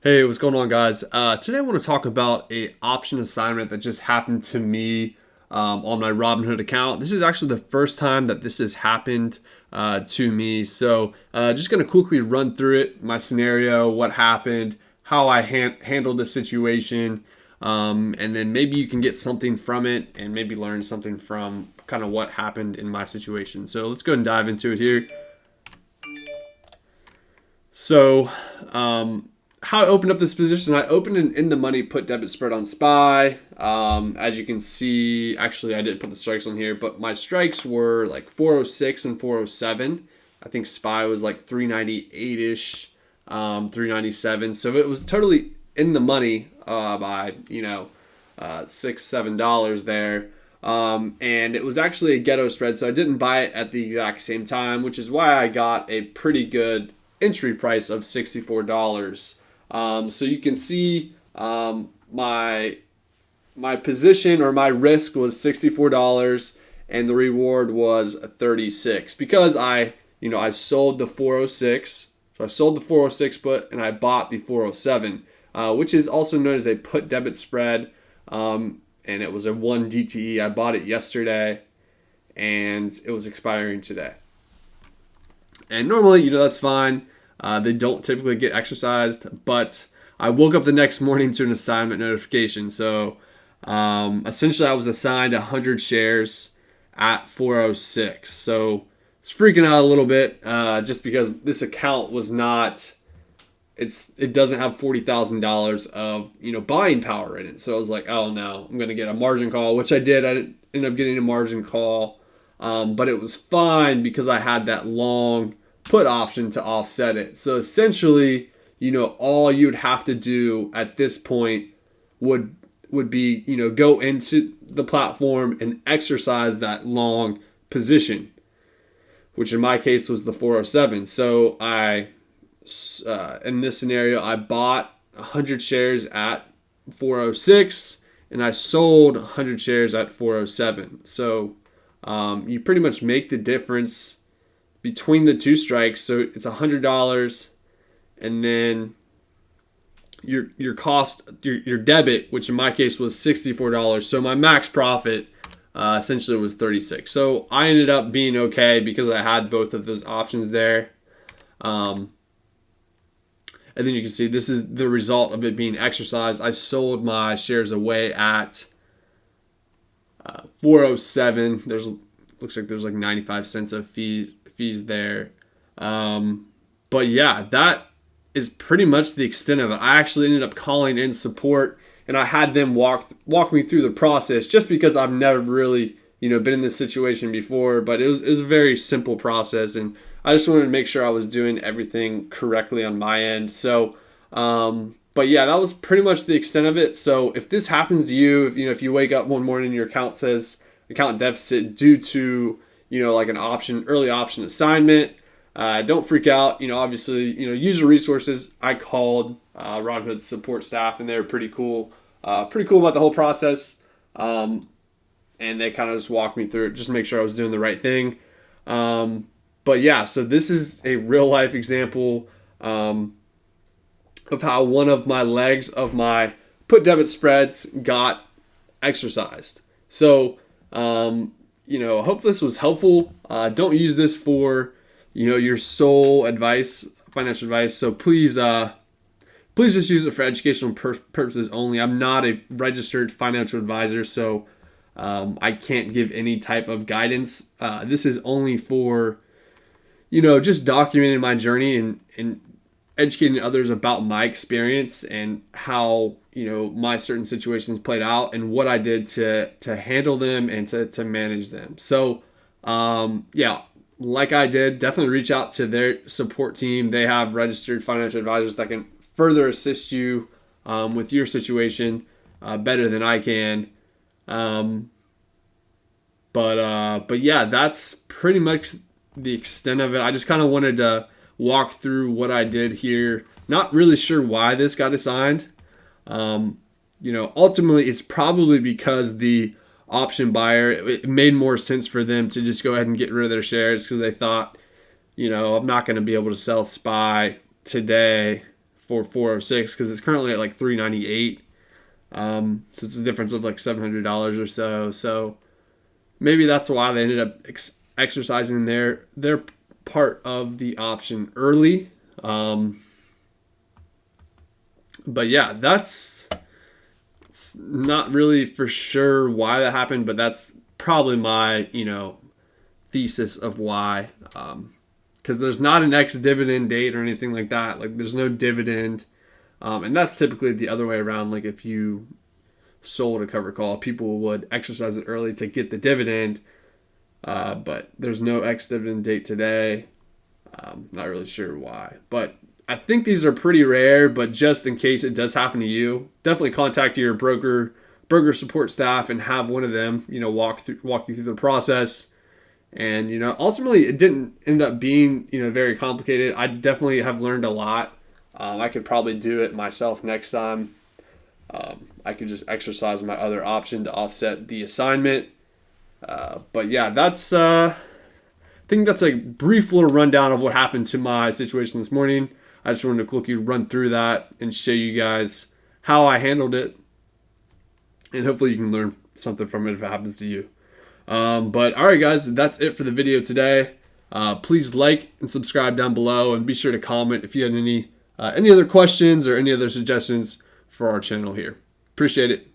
Hey, what's going on, guys? Today I want to talk about a option assignment that just happened to me on my Robinhood account. This is actually the first time that this has happened to me. So, just going to quickly run through it, my scenario, what happened, how I handled the situation, and then maybe you can get something from it and maybe learn something from kind of what happened in my situation. So, let's go and dive into it here. So, how I opened up this position, I opened an in the money put debit spread on SPY. As you can see, actually, I didn't put the strikes on here, but my strikes were like 406 and 407. I think SPY was like 398 ish, 397. So it was totally in the money by, $6, $7 there. And it was actually a ghetto spread, so I didn't buy it at the exact same time, which is why I got a pretty good entry price of $64. So you can see my position or my risk was $64 and the reward was 36 because I sold the 406. So I sold the 406 put and I bought the 407, which is also known as a put debit spread. And it was a 1 DTE. I bought it yesterday and it was expiring today. And normally, that's fine. They don't typically get exercised, but I woke up the next morning to an assignment notification. So essentially, I was assigned 100 shares at 406. So it's freaking out a little bit just because this account was not. It doesn't have $40,000 of buying power in it. So I was like, oh no, I'm gonna get a margin call, which I did. I ended up getting a margin call, but it was fine because I had that long put option to offset it. So essentially, all you'd have to do at this point would be, go into the platform and exercise that long position, which in my case was the 407. So in this scenario, I bought 100 shares at 406 and I sold 100 shares at 407. So you pretty much make the difference between the two strikes. So it's $100, and then your cost, your debit, which in my case was $64. So my max profit essentially was 36. So I ended up being okay because I had both of those options there. And then you can see this is the result of it being exercised. I sold my shares away at 407. Looks like there's like 95 cents of fees there. But yeah, that is pretty much the extent of it. I actually ended up calling in support and I had them walk me through the process just because I've never really, been in this situation before, but it was a very simple process and I just wanted to make sure I was doing everything correctly on my end. So, but yeah, that was pretty much the extent of it. So if this happens to you, if you wake up one morning and your account says account deficit due to, like an early option assignment, don't freak out. Obviously, use your resources. I called Robinhood support staff and they were pretty cool about the whole process. And they kind of just walked me through it, just to make sure I was doing the right thing. But yeah, so this is a real life example of how one of my legs of my put debit spreads got exercised. So, hope this was helpful. Don't use this for, your sole advice, financial advice. So please just use it for educational purposes only. I'm not a registered financial advisor, so I can't give any type of guidance. This is only for, just documenting my journey and educating others about my experience and how, my certain situations played out and what I did to handle them and to manage them. So, yeah, like I did, definitely reach out to their support team. They have registered financial advisors that can further assist you with your situation better than I can. But yeah, that's pretty much the extent of it. I just kind of wanted to walk through what I did here. Not really sure why this got assigned. Ultimately it's probably because the option buyer, it made more sense for them to just go ahead and get rid of their shares because they thought, I'm not going to be able to sell SPY today for 406 because it's currently at like 398. So it's a difference of like $700 or so. So maybe that's why they ended up exercising their part of the option early. But yeah, it's not really for sure why that happened, but that's probably my, thesis of why. Because there's not an ex-dividend date or anything like that. Like there's no dividend. And that's typically the other way around. Like if you sold a covered call, people would exercise it early to get the dividend. But there's no ex-dividend date today. Not really sure why. But I think these are pretty rare, but just in case it does happen to you, definitely contact your broker support staff and have one of them, walk you through the process. And, ultimately it didn't end up being, very complicated. I definitely have learned a lot. I could probably do it myself next time. I could just exercise my other option to offset the assignment. But yeah, I think that's a brief little rundown of what happened to my situation this morning. I just wanted to quickly run through that and show you guys how I handled it. And hopefully you can learn something from it if it happens to you. But all right, guys, that's it for the video today. Please like and subscribe down below, and be sure to comment if you had any other questions or any other suggestions for our channel here. Appreciate it.